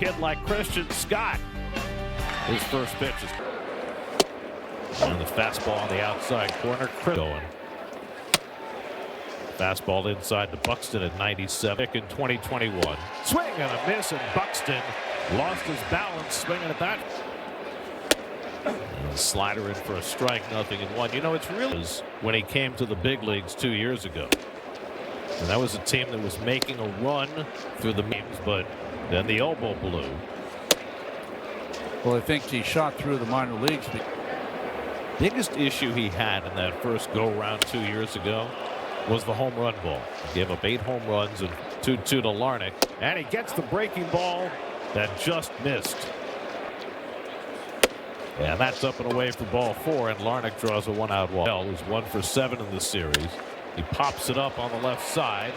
Kid like Christian Scott. His first pitch is on the fastball on the outside corner. Going. Fastball inside to Buxton at 97 in 2021. Swing and a miss, and Buxton lost his balance swinging at that. And slider in for a strike, 0-1. You know, it's really when he came to the big leagues 2 years ago. And that was a team that was making a run through the games, but then the elbow blew. Well, I think he shot through the minor leagues. Biggest issue he had in that first go-round 2 years ago was the home run ball. He gave up 8 home runs and 2-2 to Larnach. And he gets the breaking ball that just missed. And that's up and away for ball 4, and Larnach draws a 1-out walk. Bell was 1 for 7 in the series. He pops it up on the left side.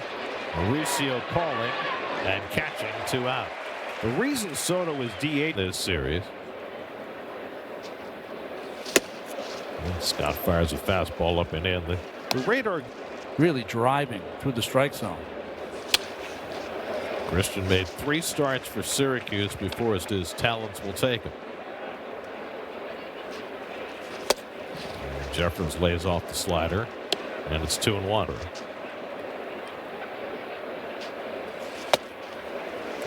Mauricio calling and catching 2 out. The reason Soto was DH this series. And Scott fires a fastball up and in. The radar really driving through the strike zone. Christian made 3 starts for Syracuse before his talents will take him. Jeffers lays off the slider, and it's 2-1.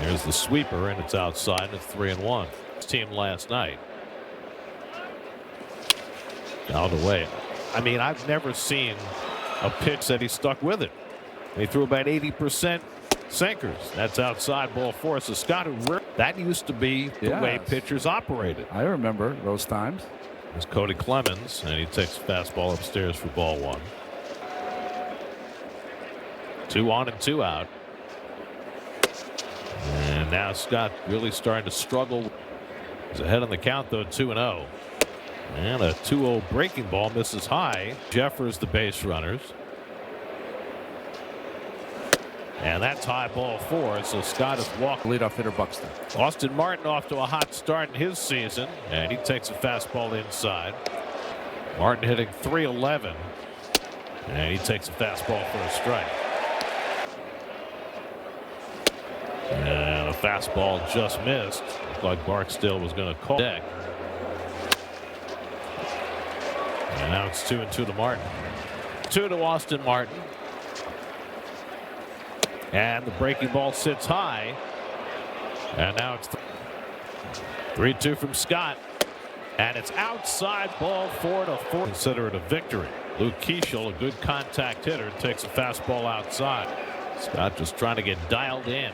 There's the sweeper, and it's outside, and it's 3-1. His team last night. Out away. I mean, I've never seen a pitch that he stuck with it. He threw about 80% sinkers. That's outside, ball 4. So Scott, that used to be the way pitchers operated. I remember those times. It's Cody Clemens, and he takes a fastball upstairs for ball 1. 2 on and 2 out. And now Scott really starting to struggle. He's ahead on the count, though, 2-0. And a 2-0 breaking ball misses high. Jeffers the base runners. And that's high, ball 4. So Scott is walking. Leadoff hitter Buxton. Austin Martin off to a hot start in his season, and he takes a fastball inside. Martin hitting .311, and he takes a fastball for a strike. And a fastball just missed. Looked like Barksdale was going to call deck. And now it's 2-2 to Martin. 2 to Austin Martin. And the breaking ball sits high. And now it's 3-2 from Scott. And it's outside, ball 4-4. Consider it a victory. Luke Keeschel, a good contact hitter, takes a fastball outside. Scott just trying to get dialed in.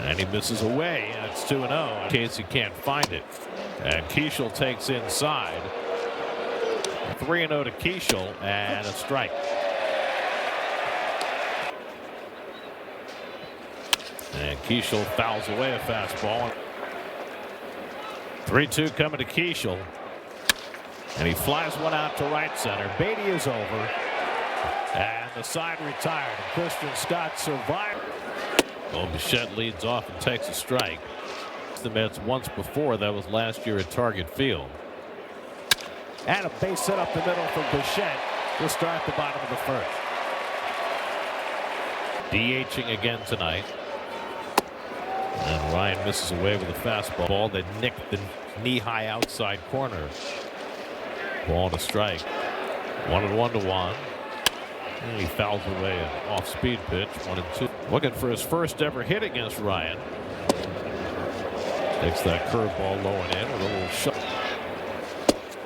And he misses away, and it's 2-0 in case he can't find it. And Keeschel takes inside. 3-0 to Keeschel, and a strike. And Keeschel fouls away a fastball. 3-2 coming to Keeschel. And he flies one out to right center. Beatty is over. And the side retired. And Christian Scott survived. Well, Bichette leads off and takes a strike. The Mets once before. That was last year at Target Field. And a base hit up the middle from Bichette to start the bottom of the first. DHing again tonight. And Ryan misses away with a fastball that nicked the knee-high outside corner. Ball to strike. 1-1 to Juan. And he fouls away an off-speed pitch. 1-2. Looking for his first ever hit against Ryan. Takes that curveball low and in with a little shot.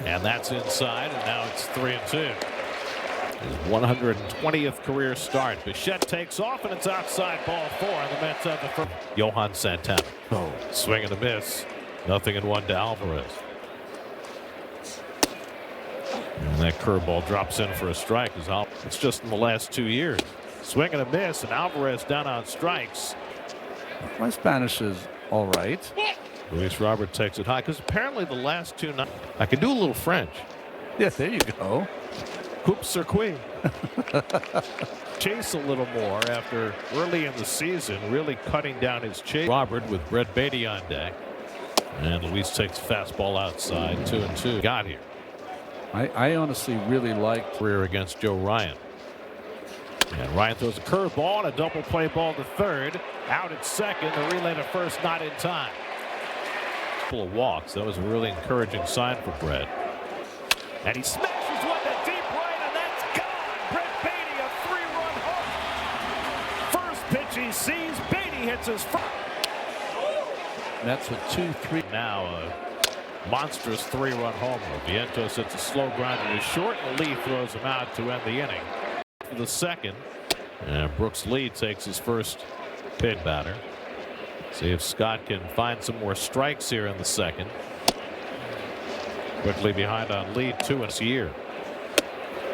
And that's inside, and now it's 3-2. His 120th career start. Bichette takes off, and it's outside, ball 4. And the Mets have the first. Johan Santana. Swing and a miss. 0-1 to Alvarez. And that curveball drops in for a strike. It's just in the last 2 years. Swing and a miss, and Alvarez down on strikes. My Spanish is all right. Luis Robert takes it high because apparently the last 2 nights. I can do a little French. Yes, there you go. Coupe circuit. Chase a little more after early in the season really cutting down his chase. Robert with Brett Beatty on deck. And Luis takes fastball outside. 2-2. Got here. I honestly really liked career against Joe Ryan. And Ryan throws a curveball and a double play ball to third. Out at second. The relay to first not in time. Full of walks. That was a really encouraging sign for Brett. And he smashes one to deep right, and that's gone. Brett Beatty, a 3-run home. First pitch he sees. Beatty hits his first. Mets with 2-3. Now a monstrous 3-run homer. Vientos hits a slow grinder to short, and Lee throws him out to end the inning. For the second, and Brooks Lee takes his first pin batter. See if Scott can find some more strikes here in the second. Quickly behind on lead 2 in this year.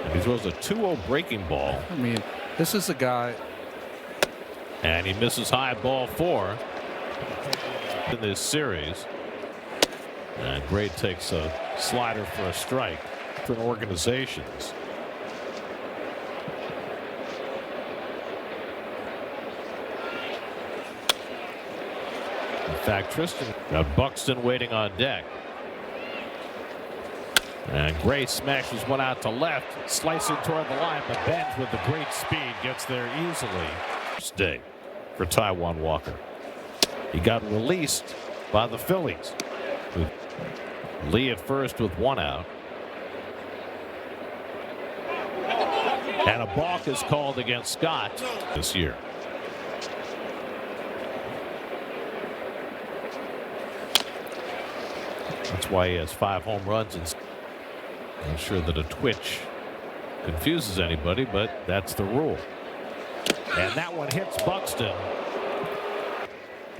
And he throws a 2-0 breaking ball. I mean, this is a guy. And he misses high ball 4 in this series. And Gray takes a slider for a strike. Different organizations. In fact, Tristan got Buxton waiting on deck. And Gray smashes one out to left, slicing toward the line, but Benz with the great speed gets there easily. First day for Taijuan Walker. He got released by the Phillies. With Lee at first with 1 out. And a balk is called against Scott this year. That's why he has 5 home runs. And I'm sure that a twitch confuses anybody, but that's the rule. And that one hits Buxton.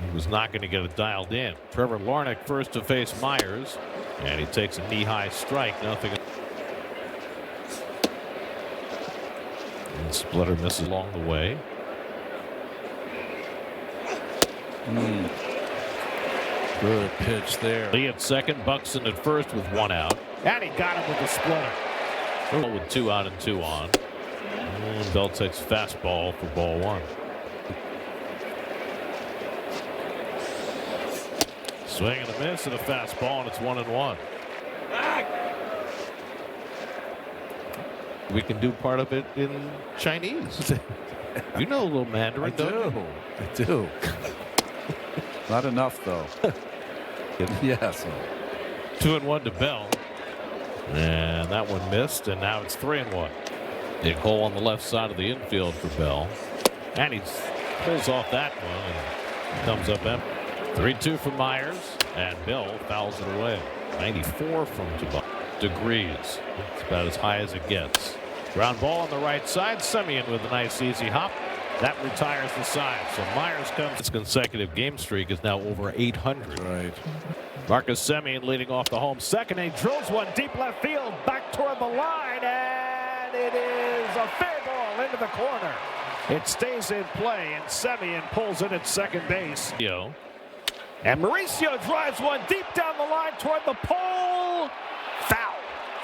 He was not going to get it dialed in. Trevor Larnach first to face Myers, and he takes a knee-high strike. Nothing. And Splitter misses along the way. Good pitch there. Lee at second, Buxton at first with 1 out. And he got him with the splitter. With 2 out and 2 on. And Bell takes fastball for ball 1. Swing and a miss and a fastball, and it's 1-1. We can do part of it in Chinese. You know a little Mandarin, don't you? I do. Not enough, though. Yes. 2-1 to Bell. And that one missed, and now it's 3-1. Big hole on the left side of the infield for Bell. And he pulls off that one and comes up empty. 3-2 for Myers, and Bell fouls it away. 94 from degrees. It's about as high as it gets. Ground ball on the right side. Semien with a nice easy hop. That retires the side. So Myers comes. His consecutive game streak is now over 800. Right. Marcus Semien leading off the home second. He drills one deep left field back toward the line, and it is a fair ball into the corner. It stays in play, and Semien pulls it at second base. And Mauricio drives one deep down the line toward the pole. Foul.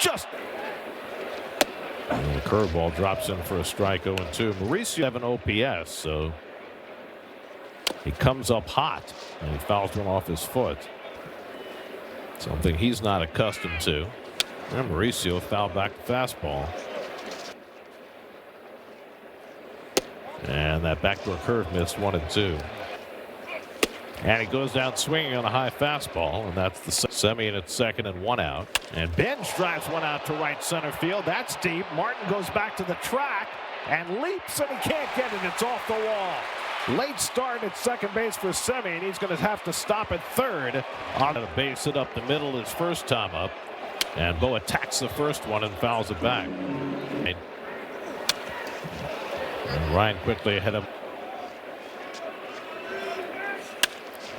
Just. And the curveball drops in for a strike. 0-2. Mauricio have an OPS, so he comes up hot, and he fouls one off his foot. Something he's not accustomed to. And Mauricio fouled back the fastball. And that backdoor curve missed 1-2. And he goes down swinging on a high fastball, and that's the Semien at second and 1 out. And Benz drives one out to right center field. That's deep. Martin goes back to the track and leaps, and he can't get it. It's off the wall. Late start at second base for Semien. He's going to have to stop at third. On a base hit up the middle his first time up. And Bo attacks the first one and fouls it back. And Ryan quickly ahead of.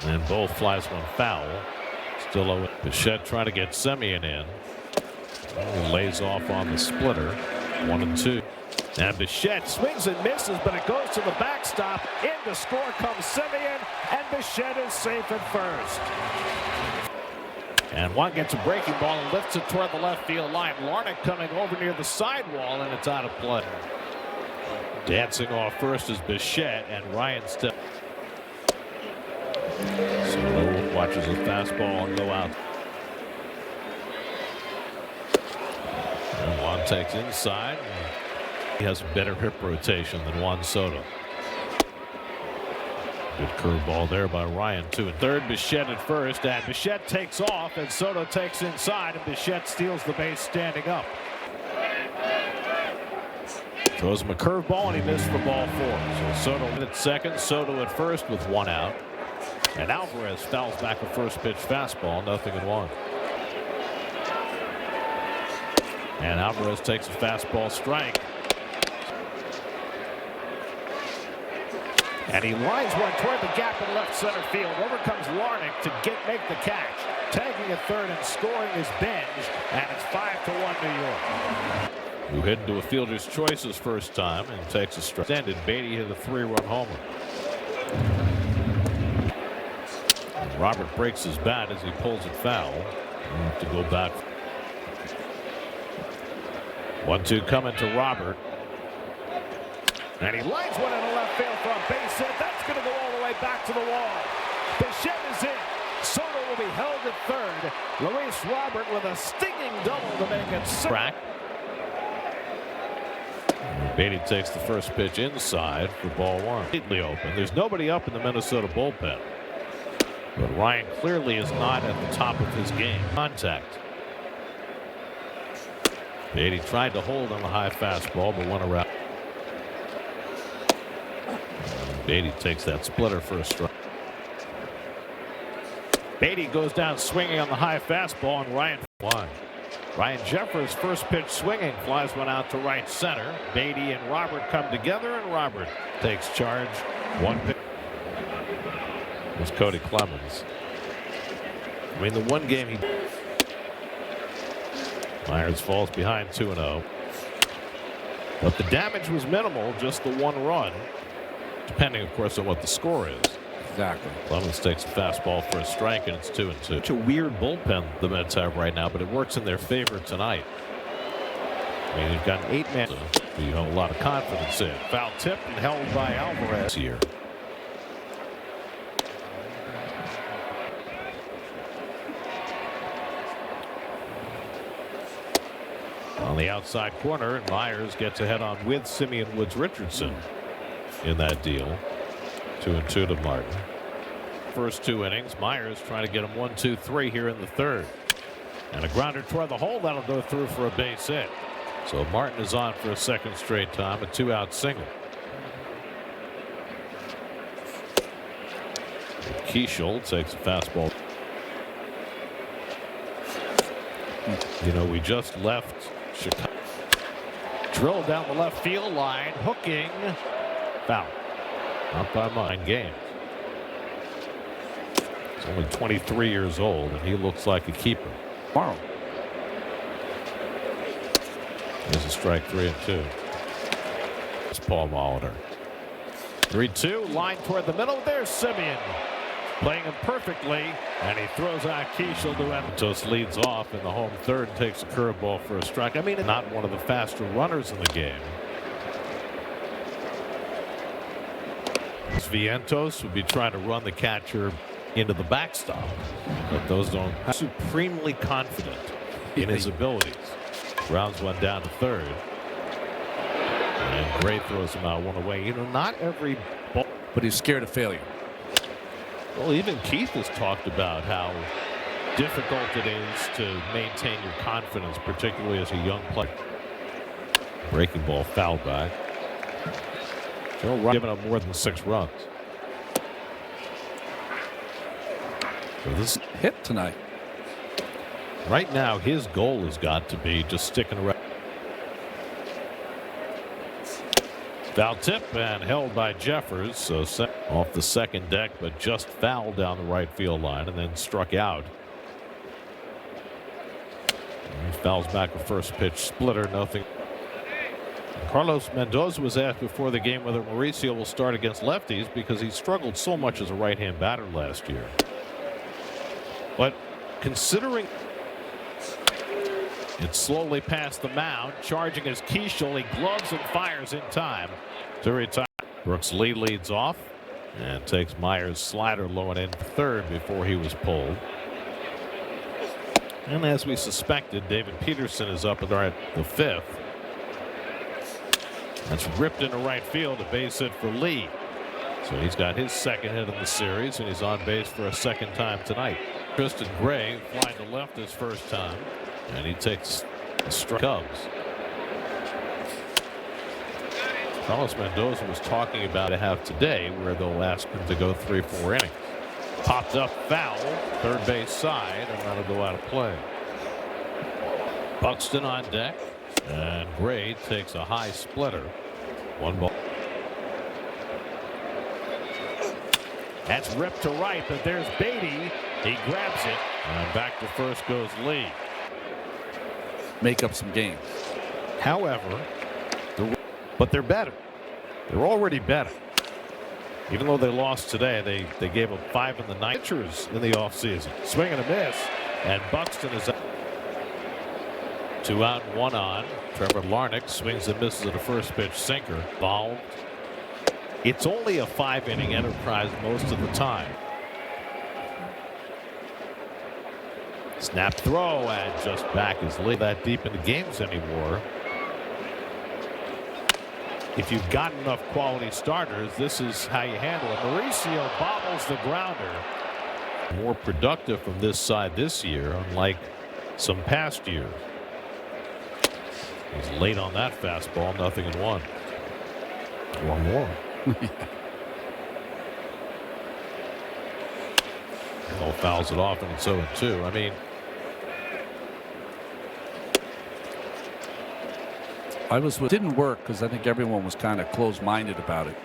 And Bo flies one foul. Still 0. Bichette trying to get Semien in. He lays off on the splitter. 1-2. And Bichette swings and misses, but it goes to the backstop. In to score comes Semien, and Bichette is safe at first. And one gets a breaking ball and lifts it toward the left field line. Larnach coming over near the sidewall, and it's out of play. Dancing off first is Bichette, and Ryan still. So watches his fastball and go out. And Juan takes inside. He has a better hip rotation than Juan Soto. Good curveball there by Ryan, 2 and 3rd. Bichette at first, and Bichette takes off, and Soto takes inside, and Bichette steals the base standing up. Throws him a curveball, and he missed for ball 4. So Soto at second, Soto at first with 1 out. And Alvarez fouls back a first pitch fastball, 0-1. And Alvarez takes a fastball strike. And he lines one toward the gap in left center field. Over comes Larnach to make the catch. Tagging at third and scoring is Benj. And it's 5-1 New York. Who hit into a fielder's choice his first time and takes a strike. Extended, Beatty hit a 3-run homer. And Robert breaks his bat as he pulls it foul. He'll have to go back. 1-2 coming to Robert. And he lines one in the left field for a base hit. That's going to go all the way back to the wall. Bichette is in. Soto will be held at third. Luis Robert with a stinging double to make it crack. Beatty takes the first pitch inside for ball 1. Completely open. There's nobody up in the Minnesota bullpen. But Ryan clearly is not at the top of his game. Contact. Beatty tried to hold on the high fastball, but went around. Beatty takes that splitter for a strike. Beatty goes down swinging on the high fastball, and Ryan Jeffers' first pitch swinging, flies one out to right center. Beatty and Robert come together, and Robert takes charge. 1 pitch. It was Cody Clemens. I mean, the one game he. Myers falls behind 2-0. But the damage was minimal, just the 1 run. Depending, of course, on what the score is. Exactly. Clemens takes a fastball for a strike, and it's 2-2. It's a weird bullpen the Mets have right now, but it works in their favor tonight. I mean, they've got an 8-man. You have a lot of confidence in. Foul tipped and held by Alvarez here. On the outside corner, and Myers gets ahead on with Simeon Woods Richardson in that deal. 2-2 to Martin. First 2 innings, Myers trying to get him 1-2-3 here in the 3rd. And a grounder toward the hole that'll go through for a base hit. So Martin is on for a second straight time, a 2-out single. Keishel takes a fastball. You know, we just left Chicago. Drilled down the left field line, hooking. Foul. Not by mine. Games. He's only 23 years old, and he looks like a keeper. Tomorrow. There's a strike, 3-2. It's Paul Molitor. 3-2, line toward the middle. There's Simeon. Playing him perfectly, and he throws out Keishel to end. Just leads off in the home 3rd and takes a curveball for a strike. I mean, not one of the faster runners in the game. Vientos would be trying to run the catcher into the backstop, but those don't. Supremely confident in his abilities. Grounds one down to 3rd, and Gray throws him out 1 away. You know, not every ball, but he's scared of failure. Well, even Keith has talked about how difficult it is to maintain your confidence, particularly as a young player. Breaking ball fouled back. Joe Ryan giving up more than 6 runs. So this hit tonight. Right now, his goal has got to be just sticking around. Foul tip and held by Jeffers. So off the second deck, but just fouled down the right field line and then struck out. And he fouls back a first pitch splitter. Nothing. Carlos Mendoza was asked before the game whether Mauricio will start against lefties because he struggled so much as a right-hand batter last year. But considering it's slowly past the mound, charging as Keishel, he gloves and fires in time to retire. Brooks Lee leads off and takes Myers' slider low and in 3rd before he was pulled. And as we suspected, David Peterson is up at the 5th. That's ripped into right field, a base hit for Lee. So he's got his second hit in the series, and he's on base for a second time tonight. Tristan Gray flying to left his first time, and he takes a strike. Cubs. Carlos Mendoza was talking about a half today where they'll ask him to go 3-4 innings. Popped up foul, third base side, and that'll go out of play. Buxton on deck, and Gray takes a high splitter. One ball. That's ripped to right, but there's Beatty. He grabs it, and back to first goes Lee. Make up some games. However, but they're better. They're already better. Even though they lost today, they gave up 5 in the ninth. Pitchers in the offseason. Swing and a miss, and Buxton is up. 2 out and 1 on. Trevor Larnach swings and misses at a first pitch sinker. Involved. It's only a 5-inning enterprise most of the time. Snap throw, and just back is Lee. That deep into games anymore. If you've got enough quality starters, this is how you handle it. Mauricio bobbles the grounder. More productive from this side this year, unlike some past years. He's late on that fastball, 0-1. One more. Well, fouls it off, and it's 0-2. I mean, didn't work because I think everyone was kind of closed-minded about it.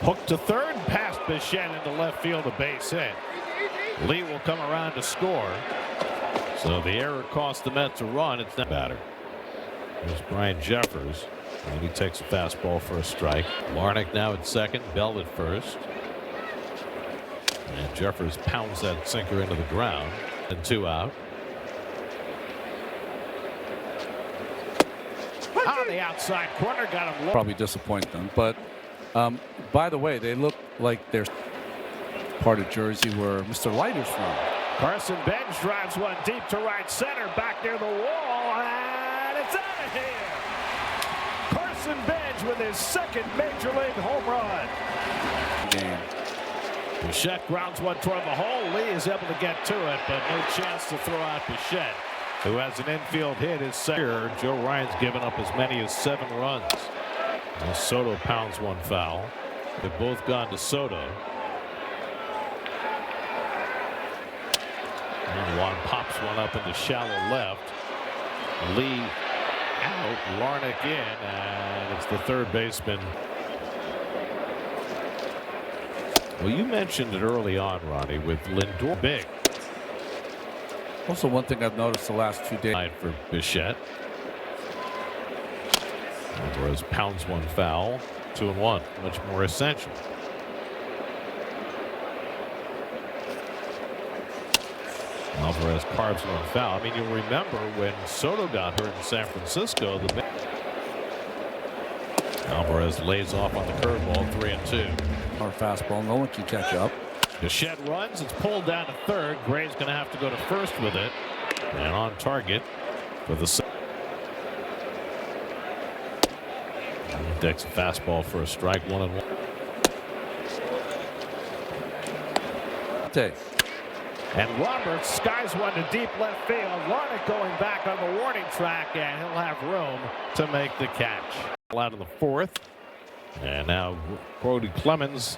Hook to third, past Bichette into left field, a base hit. Lee will come around to score. So the error cost the Mets a run. It's not batter. There's Brian Jeffers, and he takes a fastball for a strike. Larnach now at second, Bell at first. And Jeffers pounds that sinker into the ground, and 2 out. On the outside corner, got him low. Probably disappoint them, but by the way, they look like they're part of Jersey where Mr. Leiter's from. Carson Bench drives one deep to right center, back near the wall, and it's out of here. Carson Bench with his second major league home run. Game. Bichette grounds one toward the hole. Lee is able to get to it, but no chance to throw out Bichette, who has an infield hit. His second. Joe Ryan's given up as many as 7 runs. And Soto pounds one foul. They've both gone to Soto. And Juan pops one up into shallow left. Lee out, Larnach in, and it's the third baseman. Well, you mentioned it early on, Ronnie, with Lindor big. Also, one thing I've noticed the last few days. For Bichette. Alvarez pounds one foul. 2-1. Much more essential. Alvarez carves one foul. I mean, you'll remember when Soto got hurt in San Francisco. Alvarez lays off on the curveball, 3-2. Our fastball, no one can catch up. Bichette runs. It's pulled down to third. Gray's going to have to go to first with it. And on target for the second. Decks a fastball for a strike, 1-1. And Roberts skies one to deep left field. Larnach going back on the warning track, and he'll have room to make the catch. Out of the fourth. And now Brody Clemens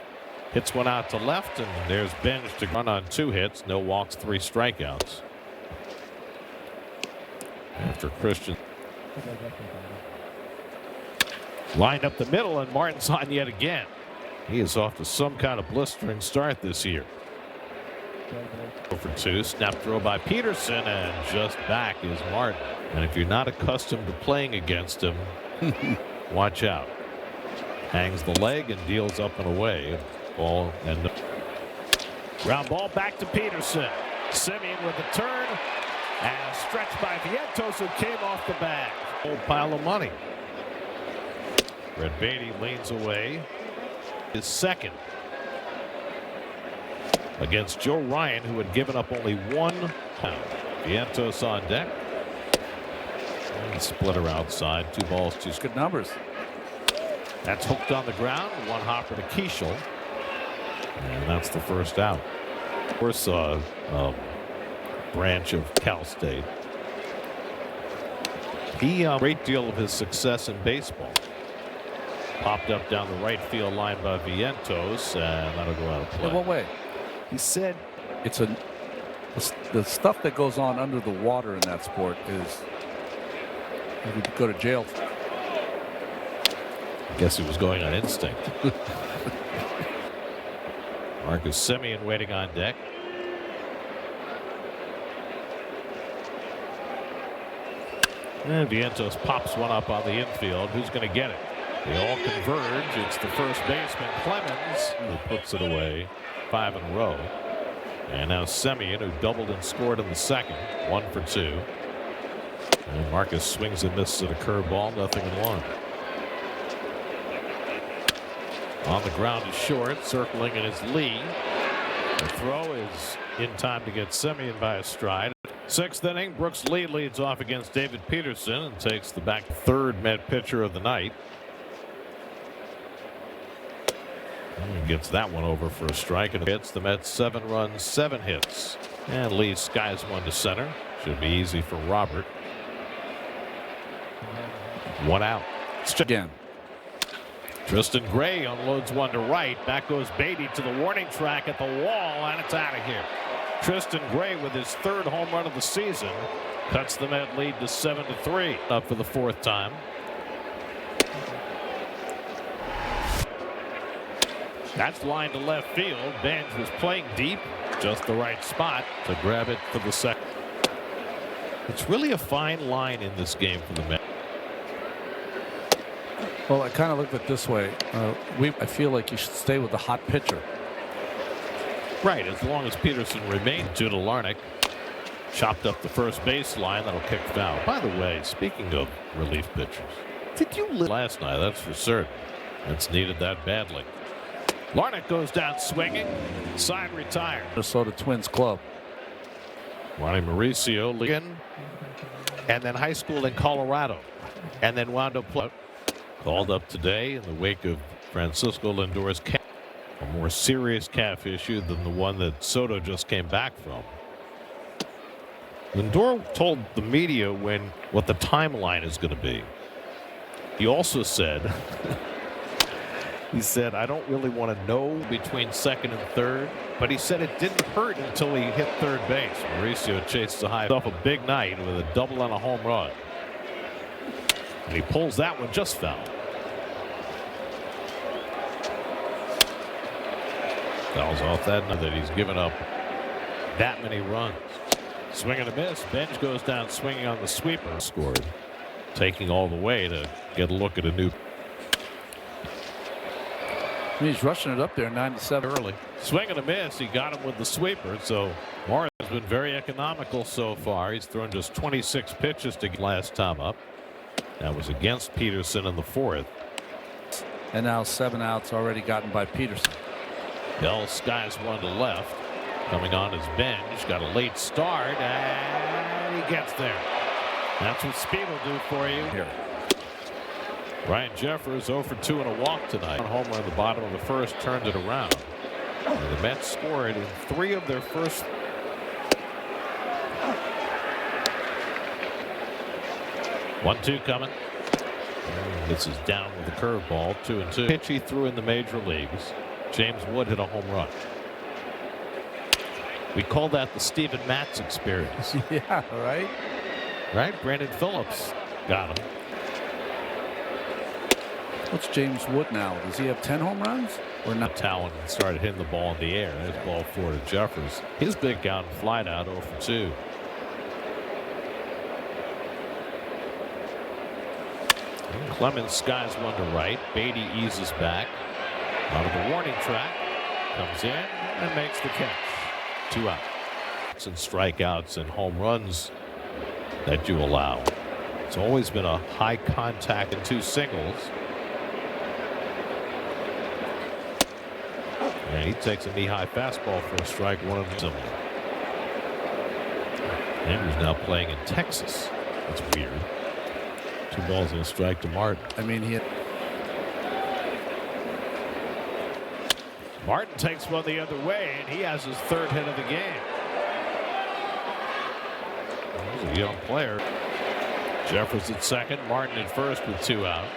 hits one out to left, and there's Bench to run on 2 hits, no walks, 3 strikeouts. After Christian lined up the middle, and Martin's on yet again. He is off to some kind of blistering start this year. For 2, snap throw by Peterson, and just back is Martin. And if you're not accustomed to playing against him, watch out. Hangs the leg and deals up and away. Ball and ground ball back to Peterson. Simeon with the turn, and a stretch by Vientos, who came off the bag. Whole pile of money. Red Beatty leans away. His second against Joe Ryan, who had given up only 1 pound. Vientos on deck. And splitter outside. 2 balls, 2 good numbers. That's hooked on the ground. One hopper to Keishel. And that's the first out. Of course, branch of Cal State. He great deal of his success in baseball. Popped up down the right field line by Vientos, and that'll go out of play. In what way? He said It's the stuff that goes on under the water in that sport is you could go to jail. I guess he was going on instinct. Marcus Semien waiting on deck. And Vientos pops one up on the infield. Who's going to get it? They all converge. It's the first baseman, Clemens, who puts it away 5 in a row. And now Semien, who doubled and scored in the second, 1 for 2. And Marcus swings and misses at a curveball, 0-1. On the ground is Short, circling in his Lee. The throw is in time to get Semien by a stride. 6th inning, Brooks Lee leads off against David Peterson and takes the back third Met pitcher of the night. And gets that one over for a strike and hits the Mets 7 runs, 7 hits. And Lee skies one to center. Should be easy for Robert. 1 out. Again. Tristan Gray unloads one to right. Back goes Beatty to the warning track at the wall, and it's out of here. Tristan Gray with his 3rd home run of the season cuts the Met lead to 7-3. Up for the 4th time. That's line to left field. Benj was playing deep, just the right spot to grab it for the second. It's really a fine line in this game for the Mets. Well, I kind of look at it this way. I feel like you should stay with the hot pitcher. Right, as long as Peterson remained. To Larnach. Chopped up the first baseline. That'll kick foul. By the way, speaking of relief pitchers, did you last night? That's for certain. It's needed that badly. Larnach goes down swinging. Side retired. Minnesota Twins club. Ronnie Mauricio, Ligon, and then high school in Colorado, and then wound up called up today in the wake of Francisco Lindor's calf, a more serious calf issue than the one that Soto just came back from. Lindor told the media what the timeline is going to be. He also said, he said, I don't really want to know between 2nd and 3rd, but he said it didn't hurt until he hit 3rd base. Mauricio chased the high off a big night with a double and a home run. And he pulls that one just foul. Fouls off that he's given up that many runs. Swing and a miss. Benj goes down swinging on the sweeper. Scored. Taking all the way to get a look at a new. He's rushing it up there 97 early. Swing and a miss. He got him with the sweeper. So Morris has been very economical so far. He's thrown just 26 pitches to get last time up. That was against Peterson in the 4th. And now 7 outs already gotten by Peterson. Bell skies one to left. Coming on his bench. Got a late start. And he gets there. That's what speed will do for you. Here. Ryan Jeffers 0 for 2 and a walk tonight. One homer in the bottom of the 1st turned it around. And the Mets scored in 3 of their first. One-two coming. This is down with the curveball. 2-2. Pitch he threw in the major leagues. James Wood hit a home run. We call that the Steven Matz experience. Yeah, right. Right? Brandon Phillips got him. What's James Wood now? Does he have 10 home runs or not? Talon started hitting the ball in the air. There's ball 4 to Jeffers. His big count flight out 0 for 2. Clemens skies one to right. Beatty eases back out of the warning track. Comes in and makes the catch. 2 outs. And strikeouts and home runs that you allow. It's always been a high contact and 2 singles. And he takes a knee-high fastball for a strike, 1 of them. Andrew's now playing in Texas. That's weird. 2 balls and a strike to Martin. I mean, Martin takes one the other way, and he has his third hit of the game. He's a young player. Jeffers at second, Martin at first with 2 out.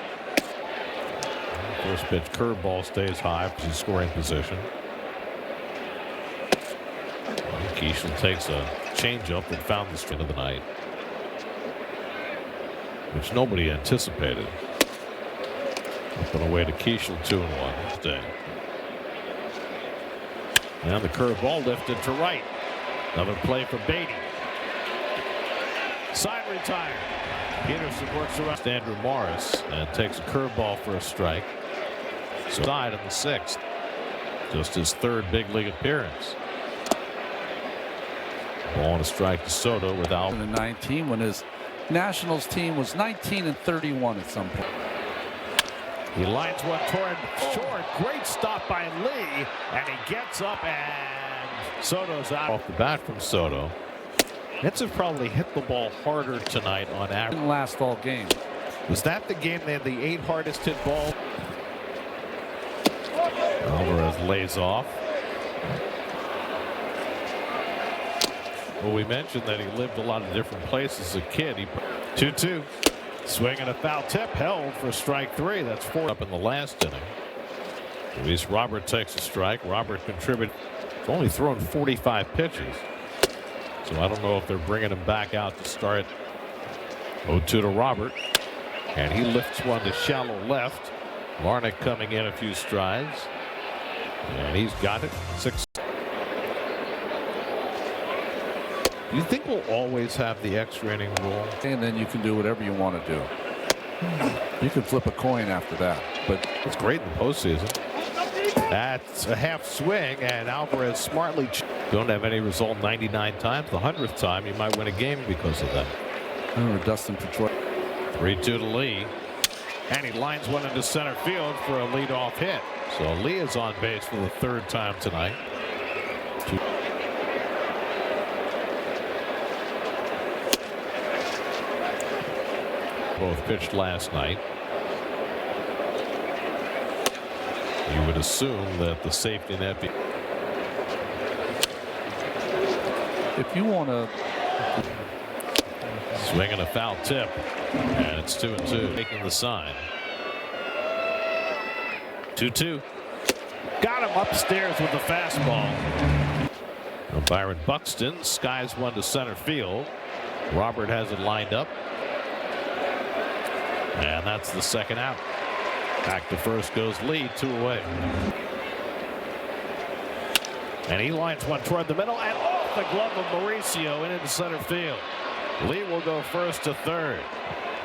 First pitch curveball stays high for his scoring position. Keishel takes a changeup that found the string of the night, which nobody anticipated. Up and away to Keishel, 2-1 today. And the curveball lifted to right. Another play for Beatty. Side retired. Peterson works around Andrew Morris and takes a curveball for a strike. So side in the 6th. Just his 3rd big league appearance. Ball and a strike to Soto without. In 19, when his Nationals team was 19-31 at some point. He lines one toward short. Great stop by Lee, and he gets up, and Soto's out. Off the bat from Soto. Mets have probably hit the ball harder tonight on average. Didn't last all game. Was that the game they had the 8 hardest hit ball? Alvarez lays off. Well, we mentioned that he lived a lot of different places as a kid. He 2-2. Swinging a foul tip, held for strike 3. That's 4 up in the last inning. Luis Robert takes a strike. Robert contributed. He's only thrown 45 pitches. So I don't know if they're bringing him back out to start. 0-2 to Robert. And he lifts one to shallow left. Larnach coming in a few strides. And he's got it. 6. Do you think we'll always have the extra inning rule? And then you can do whatever you want to do. You can flip a coin after that. But it's great in the postseason. That's a half swing, and Alvarez smartly don't have any result 99 times. The 100th time you might win a game because of that. I remember Dustin Pedroia. 3-2 to Lee, and he lines one into center field for a leadoff hit. So Lee is on base for the 3rd time tonight. Both pitched last night. You would assume that the safety net. If you want to. Swinging a foul tip, and it's 2-2. Making the sign. 2-2. Got him upstairs with the fastball. Now Byron Buxton skies one to center field. Robert has it lined up. And that's the 2nd out. Back to first goes Lee, 2 away. And he lines one toward the middle and off the glove of Mauricio and into center field. Lee will go first to 3rd.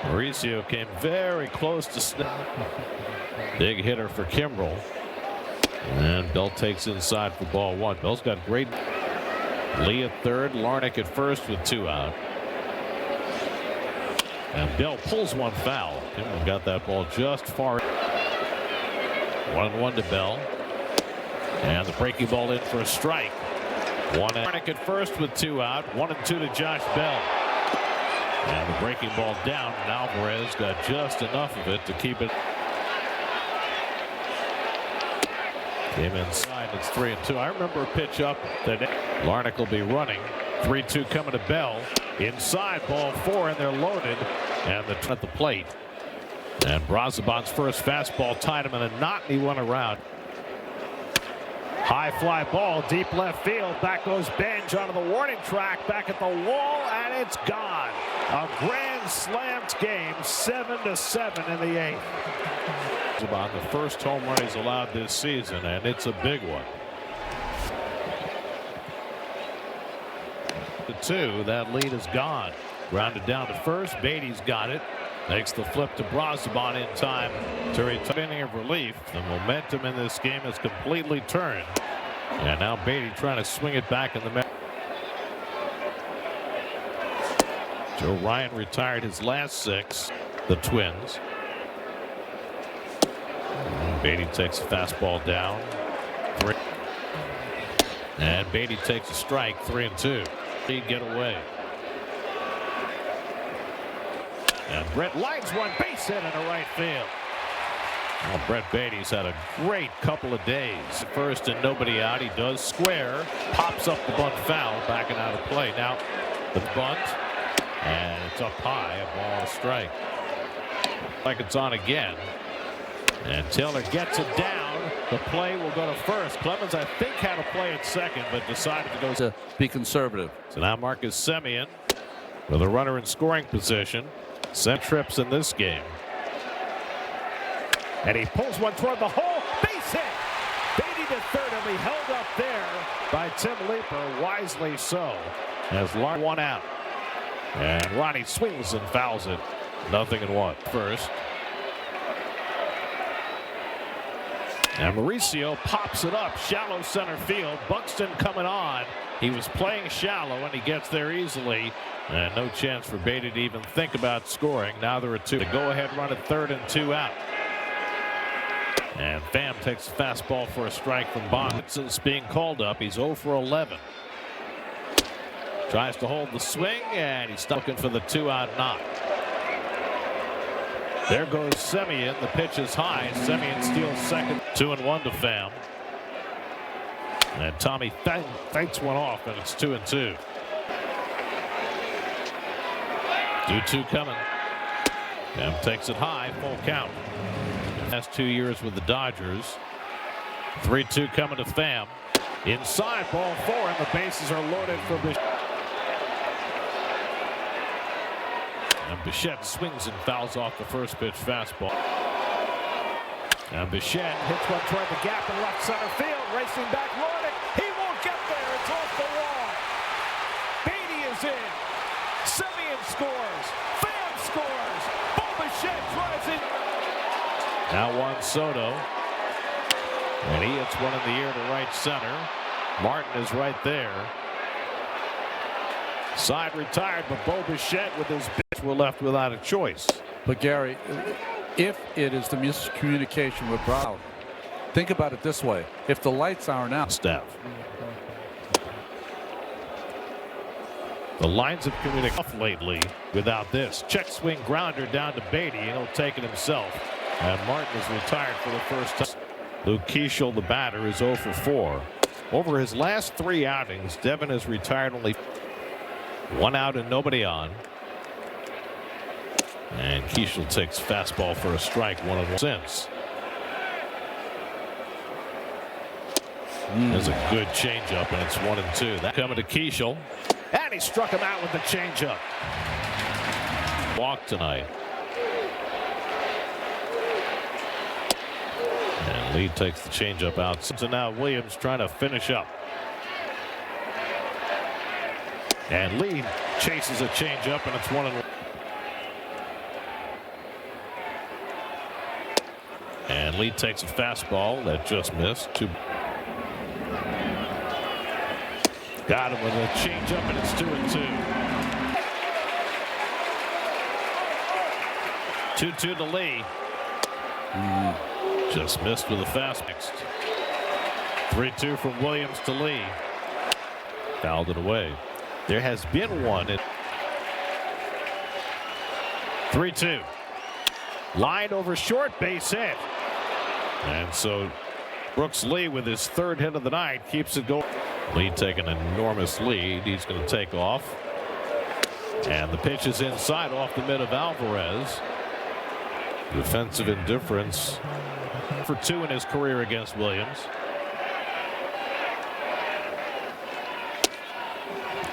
Mauricio came very close to snap. Big hitter for Kimbrel. And Bell takes inside for ball 1. Bell's got great. Lee at 3rd, Larnach at first with 2 out. And Bell pulls one foul. Kimbrel got that ball just far. 1-1 to Bell. And the breaking ball in for a strike. Larnach at first with 2 out. 1-2 to Josh Bell. And the breaking ball down. And Alvarez got just enough of it to keep it. Came inside. It's 3-2. I remember a pitch up that Larnach will be running. 3-2 coming to Bell. Inside, ball 4, and they're loaded. And at the plate. And Brazaban's first fastball tied him in a knot, and he went around. High fly ball, deep left field. Back goes Benj onto the warning track. Back at the wall, and it's gone. A grand slammed game, 7-7 in the 8th. Brazaban, the first home run he's allowed this season, and it's a big one. The 2, that lead is gone. Grounded down to first. Beatty's got it. Makes the flip to Brazaban in time to return. Inning of relief. The momentum in this game has completely turned. And now Beatty trying to swing it back in the middle. Joe Ryan retired his last 6. The Twins. Beatty takes a fastball down. 3. And Beatty takes a strike. 3-2. He'd get away. And Brett lines one base hit into right field. Well, Brett Beatty's had a great couple of days. First and nobody out. He does square. Pops up the bunt foul. Backing out of play. Now the bunt. And it's up high. A ball, a strike. Like it's on again. And Taylor gets it down. The play will go to first. Clemens, I think, had a play at second, but decided to go to be conservative. So now Marcus Semien with a runner in scoring position. 7 trips in this game. And he pulls one toward the hole. Base hit. Beatty to third, and be held up there by Tim Leeper, wisely so, as Lark 1 out. And Ronnie swings and fouls it. 0-1. First. And Mauricio pops it up. Shallow center field. Buxton coming on. He was playing shallow, and he gets there easily. And no chance for Beatty to even think about scoring. Now there are 2. The go-ahead run at third and 2 out. And Pham takes a fastball for a strike from Bond. Since being called up, he's 0 for 11. Tries to hold the swing, and he's looking for the 2-out knock. There goes Semien. The pitch is high. Semien steals second. 2-1 to Pham. And Tommy thanks one off, and it's 2-2. 2-2 coming. Pham takes it high. Full count. Last 2 years with the Dodgers. 3-2 coming to Pham. Inside, ball 4, and the bases are loaded for Bichette. And Bichette swings and fouls off the first pitch fastball. And Bichette hits one toward the gap in left center field. Racing back, Larnach. He won't get there. It's off the wall. Beatty is in. Semien scores. Pham scores. Bo Bichette drives it. Now Juan Soto. And he hits one in the air to right center. Martin is right there. Side retired, but Bo Bichette with his pitch were left without a choice. But Gary, if it is the miscommunication with Brown, think about it this way. If the lights aren't out. Staff. The lines of communication lately without this. Check swing grounder down to Beatty, and he'll take it himself. And Martin is retired for the first time. Luke Keeschel, the batter, is 0 for 4. Over his last 3 outings, Devin has retired only 1 out and nobody on. And Keeschel takes fastball for a strike, 1-1 since. There's a good changeup, and it's 1-2. That coming to Keeschel, and he struck him out with the changeup. Walk tonight. And Lee takes the changeup out. So now Williams trying to finish up. And Lee chases a changeup, and it's 1-1. And Lee takes a fastball that just missed. Got him with a changeup, and it's 2-2. 2-2 to Lee. Just missed with a fast next. 3-2 from Williams to Lee. Fouled it away. There has been one. 3-2. Line over short, base hit. And so Brooks Lee, with his 3rd hit of the night, keeps it going. Lee taking an enormous lead. He's going to take off. And the pitch is inside off the mid of Alvarez. Defensive indifference for 2 in his career against Williams.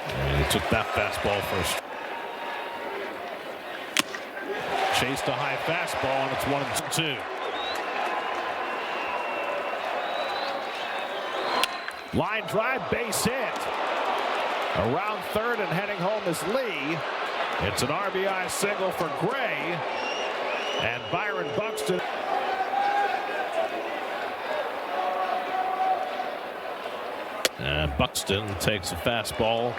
And he took that fastball first. Chased a high fastball, and it's 1-2. Line drive, base hit. Around third and heading home is Lee. It's an RBI single for Gray. And Byron Buxton. And Buxton takes a fastball.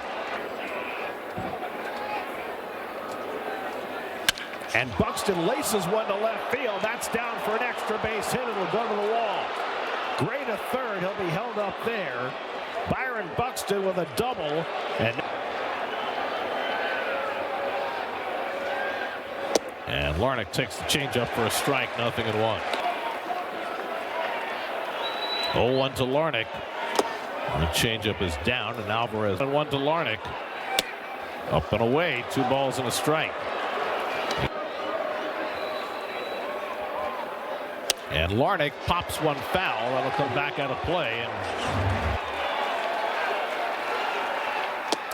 And Buxton laces one to left field. That's down for an extra base hit. It'll go to the wall. Gray to third. He'll be held up there. Byron Buxton with a double. And Larnach takes the changeup for a strike. 0-1. 0-1 to Larnick. The changeup is down, and Alvarez. 1 to Larnick. Up and away. 2 balls and a strike. And Larnick pops one foul. That'll come back out of play. And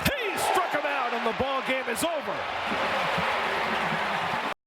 he struck him out, and the ball game is over.